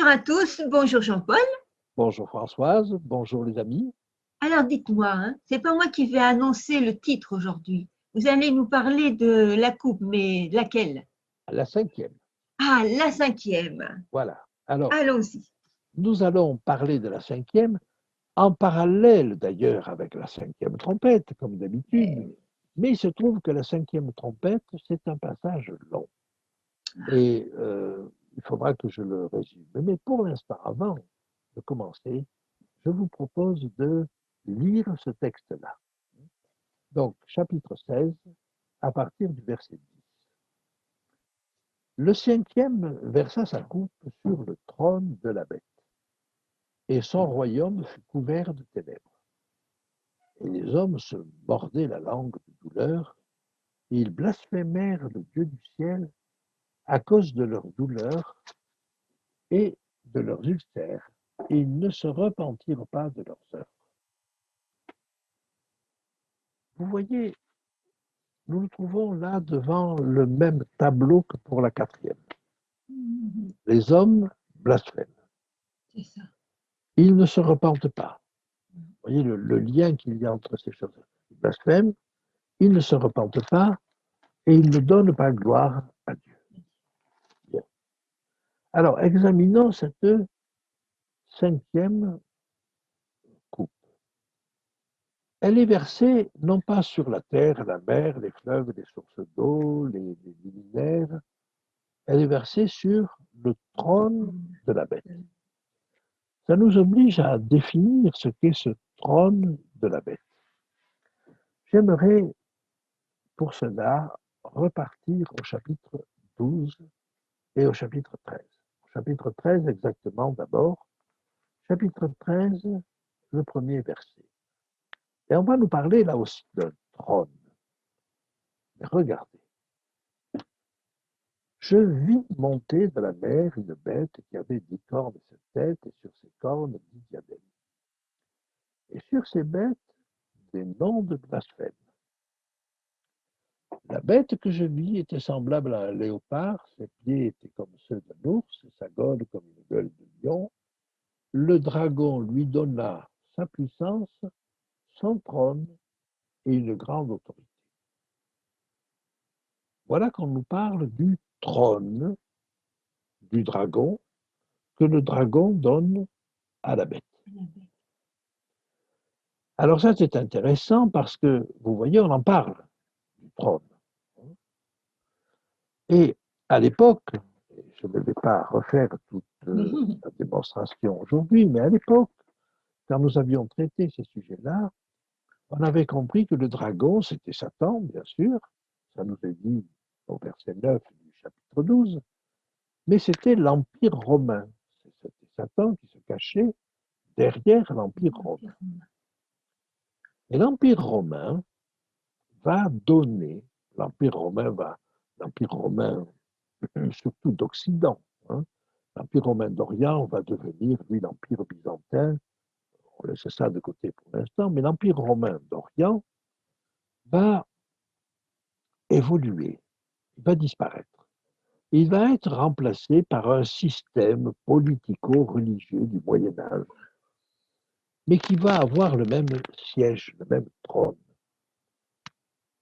Bonjour à tous, bonjour Jean-Paul. Bonjour Françoise, bonjour les amis. Alors dites-moi, c'est pas moi qui vais annoncer le titre aujourd'hui. Vous allez nous parler de la coupe, mais laquelle? La cinquième, Ah, la cinquième. voilà. Alors, Allons-y. nous allons parler de la cinquième, en parallèle d'ailleurs avec la cinquième trompette, comme d'habitude. Mais il se trouve que la cinquième trompette, c'est un passage long. Et il faudra que je le résume. Mais pour l'instant, avant de commencer, je vous propose de lire ce texte-là. Donc, chapitre 16, à partir du verset 10. Le cinquième versa sa coupe sur le trône de la bête, et son royaume fut couvert de ténèbres. Et les hommes se mordaient la langue de douleur, et ils blasphémèrent le Dieu du ciel à cause de leur douleur et de leurs ulcères, et ils ne se repentirent pas de leurs œuvres. Vous voyez, nous nous trouvons là devant le même tableau que pour la quatrième. Les hommes blasphèment. C'est ça. Ils ne se repentent pas. Vous voyez le lien qu'il y a entre ces choses. Ils blasphèment, ils ne se repentent pas et ils ne donnent pas gloire à Dieu. Bien. Alors, examinons cette cinquième coupe. Elle est versée non pas sur la terre, la mer, les fleuves, les sources d'eau, les luminaires, elle est versée sur le trône de la bête. Ça nous oblige à définir ce qu'est ce trône de la bête. J'aimerais pour cela repartir au chapitre 12 et au chapitre 13. Au chapitre 13 exactement d'abord. Chapitre 13, le premier verset. Et on va nous parler là aussi d'un trône. Mais regardez. Je vis monter de la mer une bête qui avait 10 cornes et 7 têtes, et sur ses cornes 10 diadèmes. Et sur ces bêtes, des noms de blasphème. La bête que je vis était semblable à un léopard, ses pieds étaient comme ceux d'un ours, et sa gueule comme une gueule de lion. Le dragon lui donna sa puissance, son trône et une grande autorité. Voilà qu'on nous parle du trône du dragon que le dragon donne à la bête. Alors ça, c'est intéressant parce que, vous voyez, on en parle du trône. Et à l'époque, je ne vais pas refaire toute la démonstration aujourd'hui, mais à l'époque, quand nous avions traité ces sujets-là, on avait compris que le dragon, c'était Satan, bien sûr, ça nous est dit au verset 9 du chapitre 12, mais c'était l'Empire romain. C'était Satan qui se cachait derrière l'Empire romain. Et l'Empire romain va donner, l'Empire romain surtout d'Occident, hein, l'Empire romain d'Orient va devenir, lui, l'Empire byzantin, on laisse ça de côté pour l'instant, mais l'Empire romain d'Orient va évoluer, il va disparaître. Il va être remplacé par un système politico-religieux du Moyen Âge, mais qui va avoir le même siège, le même trône.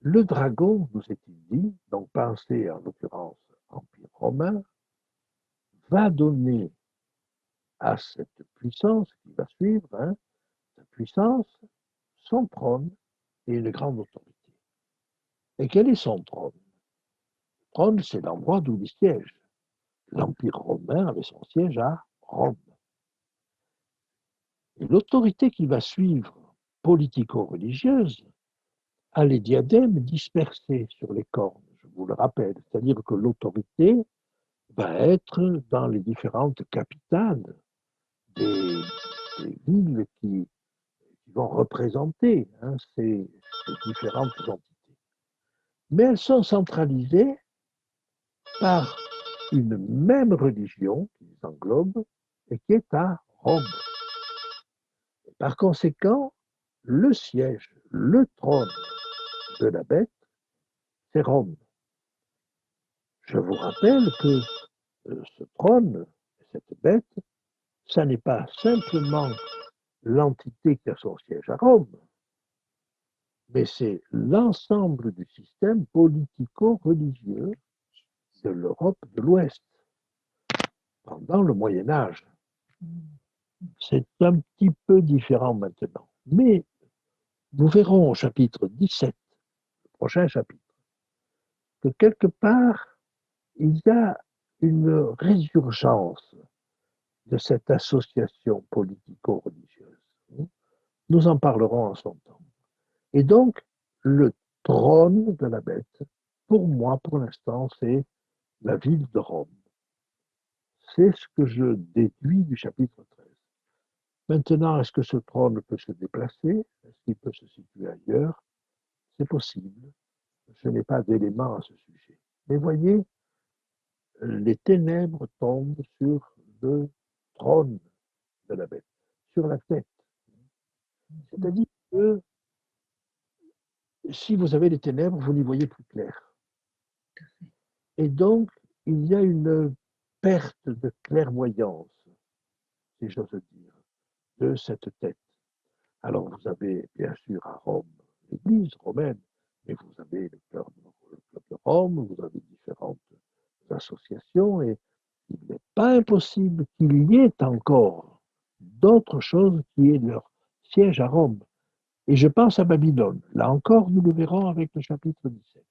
Le dragon, nous est-il dit, donc pensez en l'occurrence Empire romain, va donner à cette puissance qui va suivre, sa puissance, son trône et une grande autorité. Et quel est son trône? Le trône, c'est l'endroit d'où il siège. L'Empire romain avait son siège à Rome. Et l'autorité qui va suivre, politico-religieuse, a les diadèmes dispersés sur les cornes, je vous le rappelle. C'est-à-dire que l'autorité va être dans les différentes capitales des villes qui vont représenter ces différentes entités. Mais elles sont centralisées par une même religion qui les englobe et qui est à Rome. Et par conséquent, le siège, le trône de la bête, c'est Rome. Je vous rappelle que ce trône, cette bête, ça n'est pas simplement l'entité qui a son siège à Rome, mais c'est l'ensemble du système politico-religieux de l'Europe de l'Ouest pendant le Moyen Âge. C'est un petit peu différent maintenant. Mais nous verrons au chapitre 17, le prochain chapitre, que quelque part, il y a une résurgence de cette association politico-religieuse. Nous en parlerons en son temps. Et donc, le trône de la bête, pour moi, pour l'instant, c'est la ville de Rome. C'est ce que je déduis du chapitre 13. Maintenant, est-ce que ce trône peut se déplacer? Est-ce qu'il peut se situer ailleurs? C'est possible. Je n'ai pas d'éléments à ce sujet. Mais voyez, les ténèbres tombent sur le trône de la bête, sur la tête. C'est-à-dire que si vous avez les ténèbres, vous n'y voyez plus clair. Et donc, il y a une perte de clairvoyance, si j'ose dire, de cette tête. Alors, vous avez bien sûr à Rome l'Église romaine, mais vous avez le club de Rome, vous avez différentes associations, et il n'est pas impossible qu'il y ait encore d'autres choses qui aient leur siège à Rome. Et je pense à Babylone. Là encore, nous le verrons avec le chapitre 17.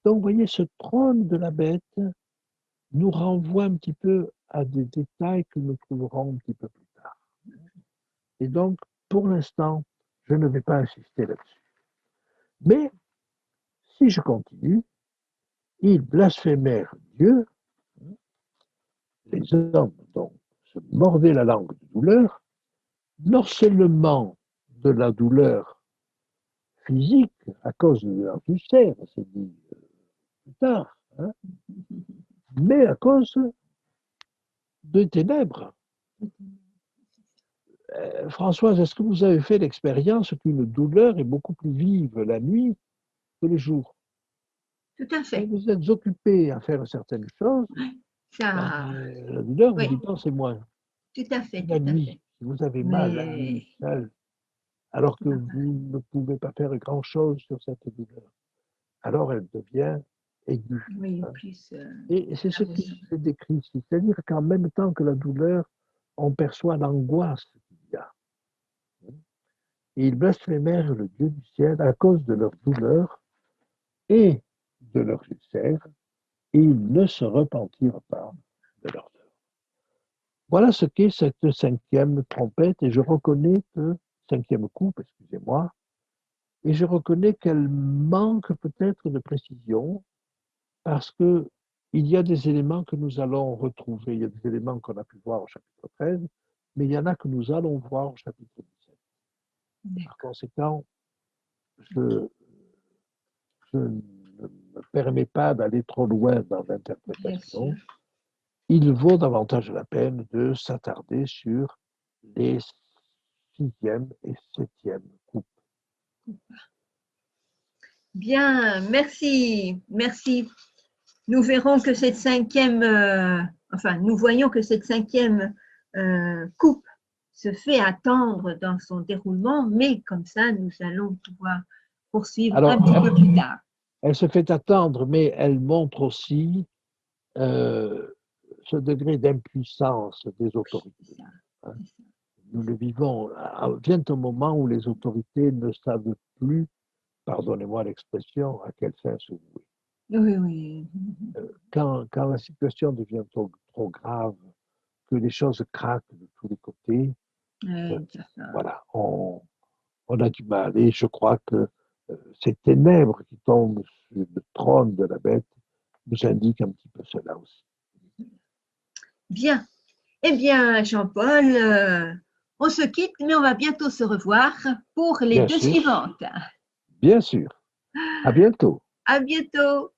Donc, vous voyez, ce trône de la bête nous renvoie un petit peu à des détails que nous trouverons un petit peu plus tard. Et donc, pour l'instant, je ne vais pas insister là-dessus. Mais, si je continue, ils blasphémèrent Dieu, les hommes donc se mordaient la langue de douleur, non seulement de la douleur physique à cause de leur ulcère, c'est dit plus tard, mais à cause de ténèbres. Françoise, est-ce que vous avez fait l'expérience qu'une douleur est beaucoup plus vive la nuit que le jour? Tout à fait. Si vous êtes occupé à faire certaines choses, la douleur, vous y pensez moins. Tout à fait. La nuit, si vous avez mal la nuit, seul, alors que vous ne pouvez pas faire grand-chose sur cette douleur, alors elle devient aiguë. Oui, plus, et c'est ce qui se décrit ici. C'est-à-dire qu'en même temps que la douleur, on perçoit l'angoisse qu'il y a. Et ils blasphémèrent le Dieu du ciel à cause de leur douleur et de leur ulcère, et ils ne se repentirent pas de leur œuvre. Voilà ce qu'est cette cinquième trompette, et je reconnais que, cinquième coupe, excusez-moi, et je reconnais qu'elle manque peut-être de précision, parce que il y a des éléments que nous allons retrouver, il y a des éléments qu'on a pu voir au chapitre 13, mais il y en a que nous allons voir au chapitre 17. Par conséquent, je ne me permets pas d'aller trop loin dans l'interprétation. Il vaut davantage la peine de s'attarder sur les sixième et septième coupes. Bien, merci, merci. Nous verrons que cette cinquième, nous voyons que cette cinquième coupe se fait attendre dans son déroulement, mais comme ça, nous allons pouvoir poursuivre un petit peu plus tard. Elle se fait attendre, mais elle montre aussi ce degré d'impuissance des autorités. Hein. Nous le vivons. Vient un moment où les autorités ne savent plus, pardonnez-moi l'expression, à quel fin se vouer. Oui, oui. Quand la situation devient trop grave, que les choses craquent de tous les côtés, voilà, on a du mal. Et je crois que ces ténèbres qui tombent sur le trône de la bête nous indiquent un petit peu cela aussi. Bien. Eh bien, Jean-Paul, on se quitte, mais on va bientôt se revoir pour les deux suivantes. Bien sûr. À bientôt. À bientôt.